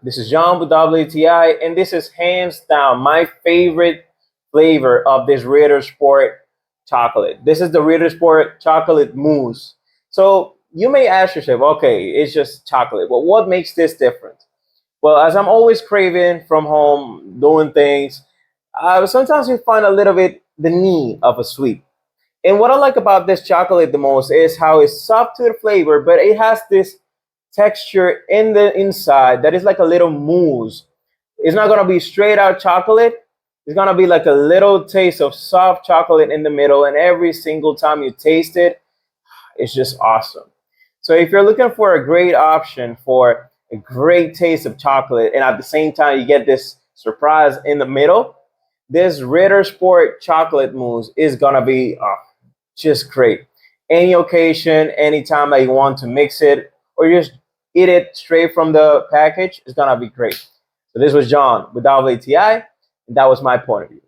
This is John with WTI, and this is hands down my favorite flavor of this Ritter Sport chocolate. This is the Ritter Sport chocolate mousse. So you may ask yourself, okay, it's just chocolate. Well, what makes this different? Well, as I'm always craving from home, doing things, sometimes you find a little bit the need of a sweet. And what I like about this chocolate the most is how it's soft to the flavor, but it has this texture in the inside that is like a little mousse. It's not gonna be straight out chocolate. It's gonna be like a little taste of soft chocolate in the middle, and every single time you taste it, it's just awesome. So if you're looking for a great option for a great taste of chocolate, and at the same time you get this surprise in the middle, this Ritter Sport chocolate mousse is gonna be just great. Any occasion, anytime that you want to mix it, or just eat it straight from the package, it's gonna be great. So this was John with WTI, and that was my point of view.